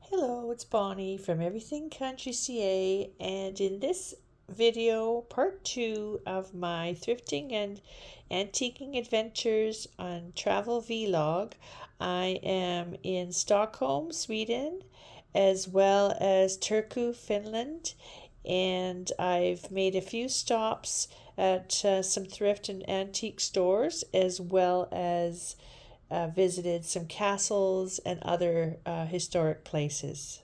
Hello, it's Bonnie from Everything Country CA, and in this video, part two of my thrifting and antiquing adventures on travel vlog, I am in Stockholm, Sweden, as well as Turku, Finland, and I've made a few stops at some thrift and antique stores, as well as visited some castles and other historic places.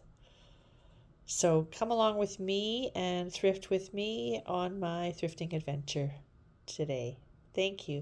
So come along with me and thrift with me on my thrifting adventure today. Thank you.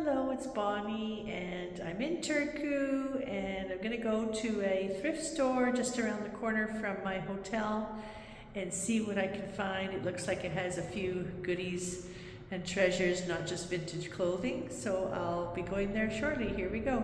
Hello, it's Bonnie, and I'm in Turku, and I'm going to go to a thrift store just around the corner from my hotel and see what I can find. It looks like it has a few goodies and treasures, not just vintage clothing, so I'll be going there shortly. Here we go.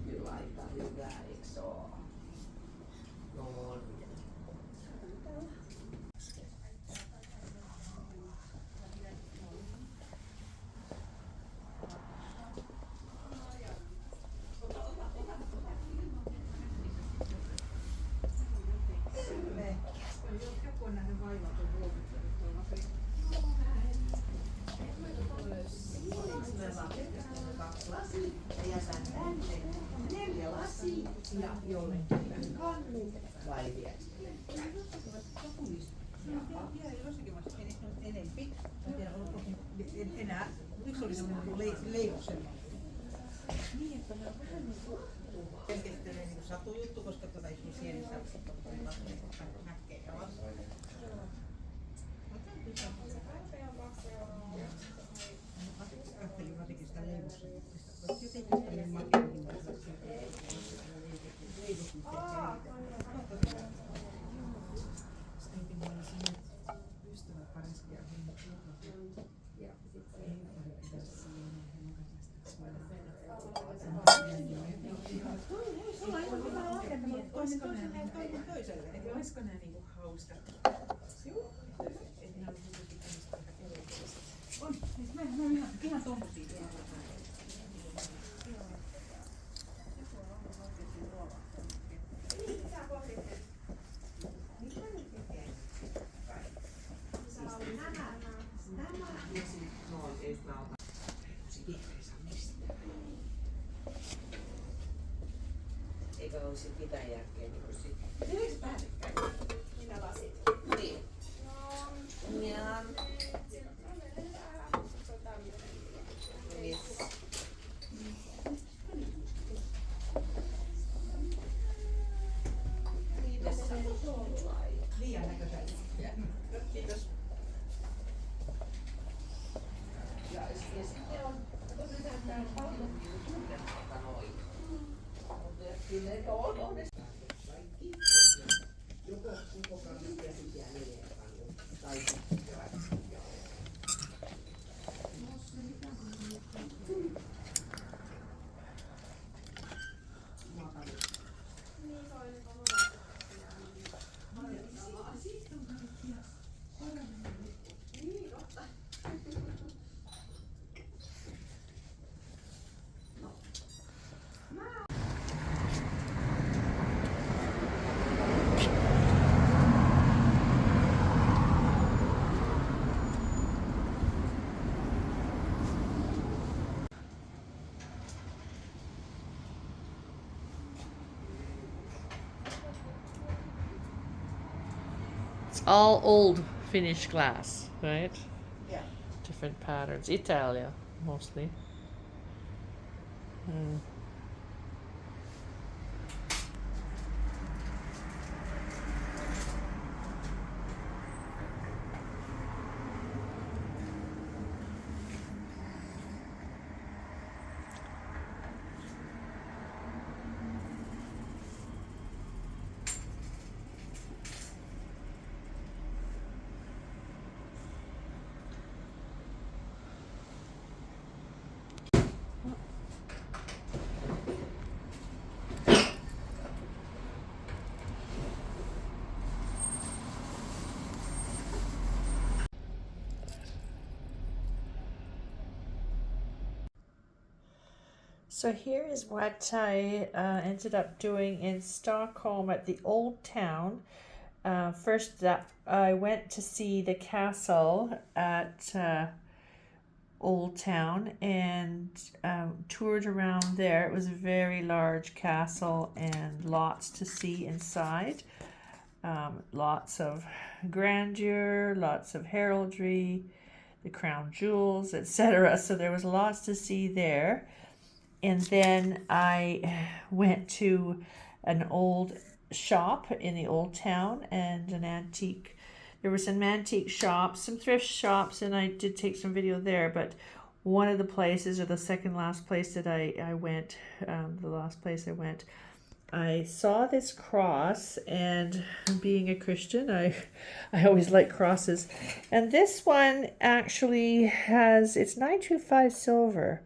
Kyllä aika hyvä, eikö se oo? No on. Ja jollekin vai vieks? Jossakin vaiheessa enempi. Enää. Yksi oli semmoinen leivos semmoinen. Niin, että ne on vähän niin kuin pelkästään niin satujuttu, koska ei sun sienissä häkkeen alas. Kattelin varsinkin sitä leivosta. Jotenkin tällainen makeakin leivos. Ystävä parissa ja olisiko nää niinku hauska? On, mä ihan tommosia. Eikä olisi mitään järkeä, niin kuin sit. Tehdäänkö päällekkäin? Minä lasit. Niin. No. Ja. Niin. Liian näköisellä. Kiitos. Ja sitten on, näyttää paljon suuremmalta noin. Mutta kyllä ne on onnestaan. Kaikki. Joko kannat ja sitten jää neljä kannat. Tai sitten It's all old Finnish glass, right? Yeah. Different patterns. Italia, mostly. So here is what I ended up doing in Stockholm at the old town. First up, I went to see the castle at Old Town and toured around there. It was a very large castle and lots to see inside. Lots of grandeur, lots of heraldry, the crown jewels, etc. So there was lots to see there. And then I went to an old shop in the old town and an antique. There were some antique shops, some thrift shops, and I did take some video there. But one of the places, or the second last place that I went, the last place I went, I saw this cross, and being a Christian, I always like crosses. And this one actually has, it's 925 silver.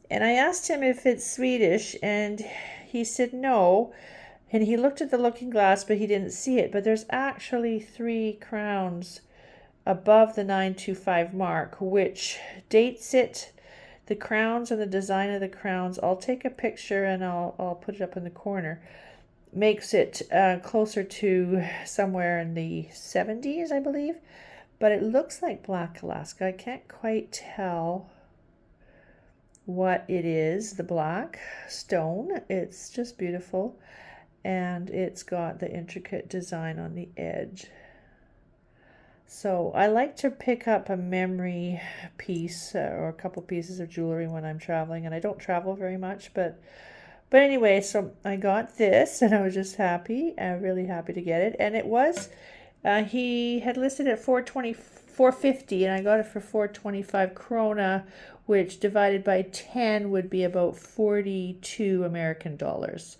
And I asked him if it's Swedish, and he said no. And he looked at the looking glass, but he didn't see it. But there's actually 3 crowns above the 925 mark, which dates it. The crowns and the design of the crowns, I'll take a picture and I'll put it up in the corner. Makes it closer to somewhere in the 70s, I believe. But it looks like Black Alaska. I can't quite tell what it is, the black stone. It's just beautiful, and it's got the intricate design on the edge. So I like to pick up a memory piece or a couple pieces of jewelry when I'm traveling, and I don't travel very much, but anyway, so I got this and I was just happy, really happy to get it. And it was he had listed it at 450, and I got it for 425 krona, which divided by 10 would be about 42 American dollars.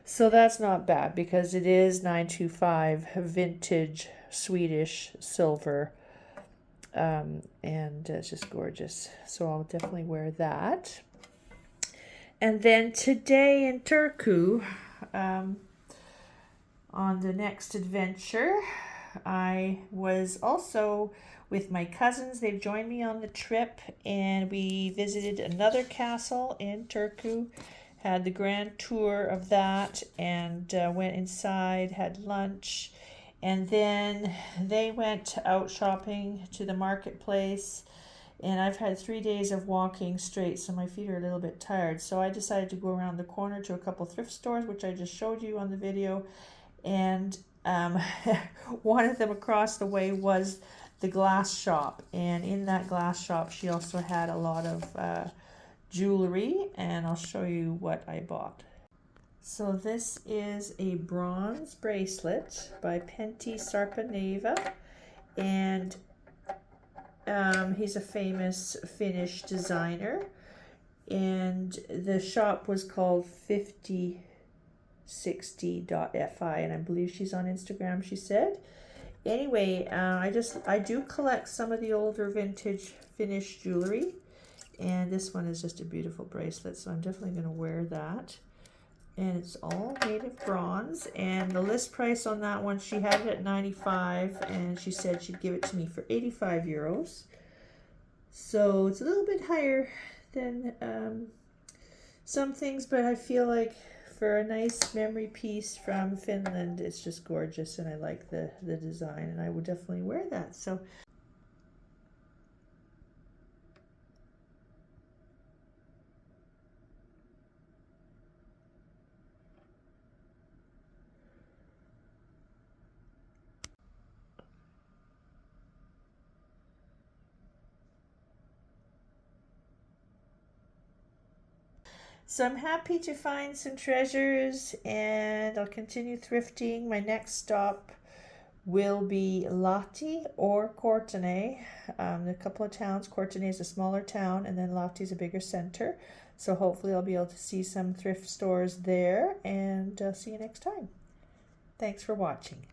So that's not bad, because it is 925 vintage Swedish silver, and it's just gorgeous. So I'll definitely wear that. And then today in Turku, on the next adventure, I was also with my cousins. They've joined me on the trip, and we visited another castle in Turku, had the grand tour of that, and went inside, had lunch, and then they went out shopping to the marketplace. And I've had 3 days of walking straight, so my feet are a little bit tired. So I decided to go around the corner to a couple thrift stores, which I just showed you on the video. And one of them across the way was the glass shop. And in that glass shop, she also had a lot of jewelry. And I'll show you what I bought. So this is a bronze bracelet by Pentti Sarpaneva. And he's a famous Finnish designer, and the shop was called 5060.fi, and I believe she's on Instagram, she said. Anyway, I do collect some of the older vintage Finnish jewelry, and this one is just a beautiful bracelet, so I'm definitely going to wear that. And it's all made of bronze, and the list price on that one, she had it at 95, and she said she'd give it to me for 85 euros. So it's a little bit higher than some things, but I feel like for a nice memory piece from Finland, it's just gorgeous, and I like the design, and I would definitely wear that. So I'm happy to find some treasures, and I'll continue thrifting. My next stop will be Lahti or Kortene. A couple of towns. Kortene is a smaller town, and then Lahti is a bigger center. So hopefully I'll be able to see some thrift stores there, and see you next time. Thanks for watching.